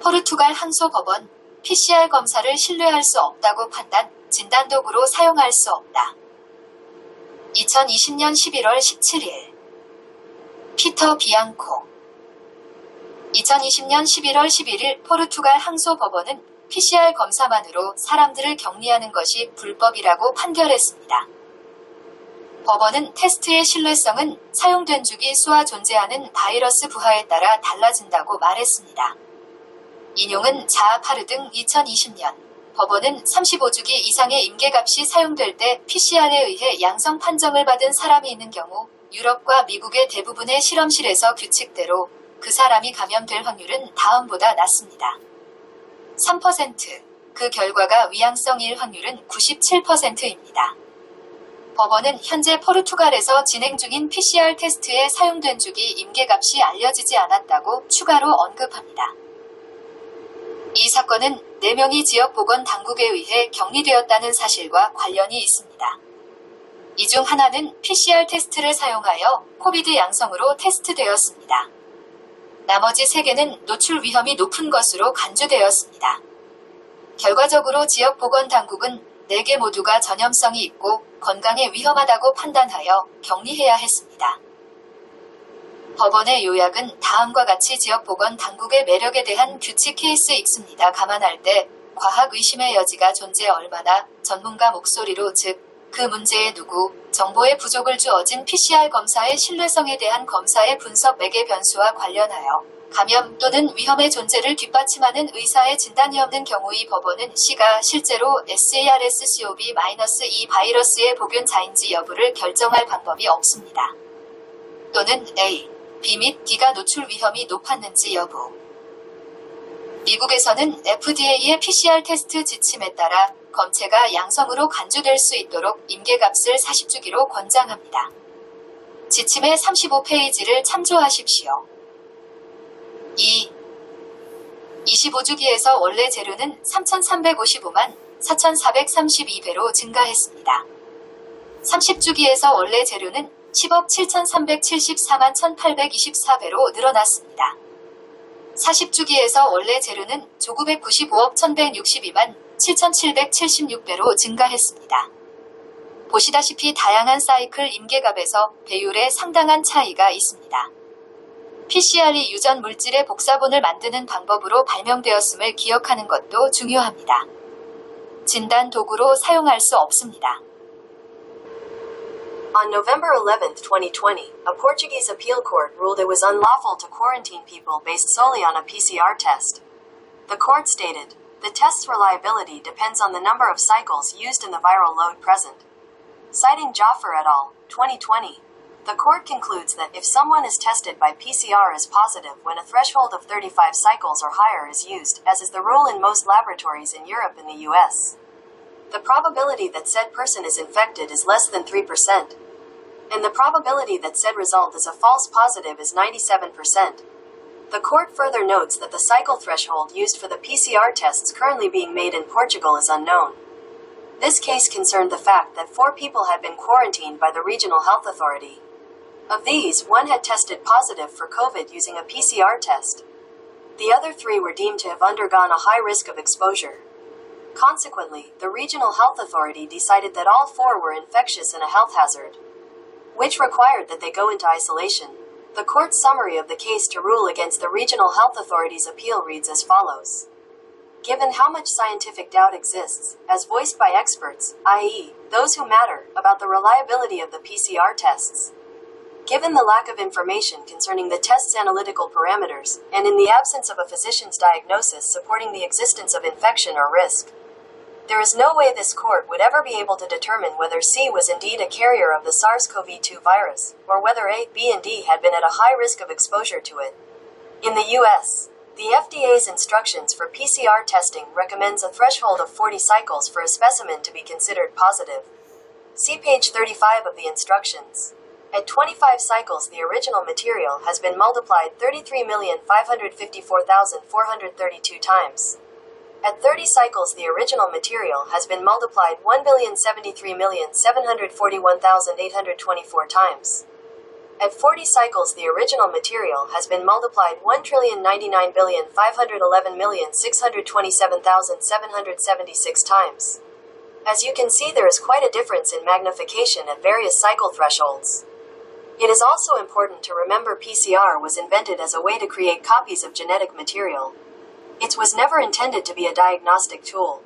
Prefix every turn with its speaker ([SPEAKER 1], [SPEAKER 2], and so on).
[SPEAKER 1] 포르투갈 항소법원 PCR 검사를 신뢰할 수 없다고 판단, 진단도구로 사용할 수 없다. 2020년 11월 17일 피터 비앙코 2020년 11월 11일 포르투갈 항소법원은 PCR 검사만으로 사람들을 격리하는 것이 불법이라고 판결했습니다. 법원은 테스트의 신뢰성은 사용된 주기 수와 존재하는 바이러스 부하에 따라 달라진다고 말했습니다. 인용은 자아파르 등 2020년 법원은 35주기 이상의 임계값이 사용될 때 PCR에 의해 양성 판정을 받은 사람이 있는 경우 유럽과 미국의 대부분의 실험실에서 규칙대로 그 사람이 감염될 확률은 다음보다 낮습니다. 3%, 그 결과가 위양성일 확률은 97%입니다. 법원은 현재 포르투갈에서 진행 중인 PCR 테스트에 사용된 주기 임계값이 알려지지 않았다고 추가로 언급합니다. 이 사건은 4명이 지역보건당국에 의해 격리되었다는 사실과 관련이 있습니다. 이 중 하나는 PCR 테스트를 사용하여 코비드 양성으로 테스트되었습니다. 나머지 3개는 노출 위험이 높은 것으로 간주되었습니다. 결과적으로 지역보건당국은 4개 모두가 전염성이 있고 건강에 위험하다고 판단하여 격리해야 했습니다. 법원의 요약은 다음과 같이 지역보건당국의 매력에 대한 규칙 케이스 X입니다. 감안할 때 과학 의심의 여지가 존재 얼마나 전문가 목소리로 즉 그 문제의 누구, 정보의 부족을 주어진 PCR 검사의 신뢰성에 대한 검사의 분석 매개 변수와 관련하여 감염 또는 위험의 존재를 뒷받침하는 의사의 진단이 없는 경우 이 법원은 C가 실제로 SARS-CoV-2 바이러스의 복균자인지 여부를 결정할 방법이 없습니다. 또는 A, B 및 D가 노출 위험이 높았는지 여부. 미국에서는 FDA의 PCR 테스트 지침에 따라 검체가 양성으로 간주될 수 있도록 임계값을 40주기로 권장합니다. 지침의 35페이지를 참조하십시오. 2. 25주기에서 원래 재료는 3,355만 4,432배로 증가했습니다. 30주기에서 원래 재료는 10억 7,374만 1,824배로 늘어났습니다. 40주기에서 원래 재료는 조 995억 1,162만 7,776배로 증가했습니다. 보시다시피 다양한 사이클 임계값에서 배율에 상당한 차이가 있습니다. PCR이 유전 물질의 복사본을 만드는 방법으로 발명되었음을 기억하는 것도 중요합니다. 진단 도구로 사용할 수 없습니다.
[SPEAKER 2] On November 11, 2020, a Portuguese appeal court ruled it was unlawful to quarantine people based solely on a PCR test. The court stated, the test's reliability depends on the number of cycles used in the viral load present. Citing Jaffer et al., 2020, the court concludes that if someone is tested by PCR as positive when a threshold of 35 cycles or higher is used, as is the rule in most laboratories in Europe and the US, the probability that said person is infected is less than 3%. And the probability that said result is a false positive is 97%. The court further notes that the cycle threshold used for the PCR tests currently being made in Portugal is unknown. This case concerned the fact that 4 people had been quarantined by the regional health authority. Of these, 1 had tested positive for COVID using a PCR test. The other 3 were deemed to have undergone a high risk of exposure. Consequently, the regional health authority decided that all 4 were infectious and a health hazard, which required that they go into isolation. The court's summary of the case to rule against the regional health authority's appeal reads as follows. Given how much scientific doubt exists, as voiced by experts, i.e., those who matter, about the reliability of the PCR tests, given the lack of information concerning the test's analytical parameters, and in the absence of a physician's diagnosis supporting the existence of infection or risk, there is no way this court would ever be able to determine whether C was indeed a carrier of the SARS-CoV-2 virus, or whether A, B, and D had been at a high risk of exposure to it. In the U.S., the FDA's instructions for PCR testing recommends a threshold of 40 cycles for a specimen to be considered positive. See page 35 of the instructions. At 25 cycles, the original material has been multiplied 33,554,432 times. At 30 cycles, the original material has been multiplied 1,073,741,824 times. At 40 cycles, the original material has been multiplied 1,099,511,627,776 times. As you can see, there is quite a difference in magnification at various cycle thresholds. It is also important to remember PCR was invented as a way to create copies of genetic material. It was never intended to be a diagnostic tool.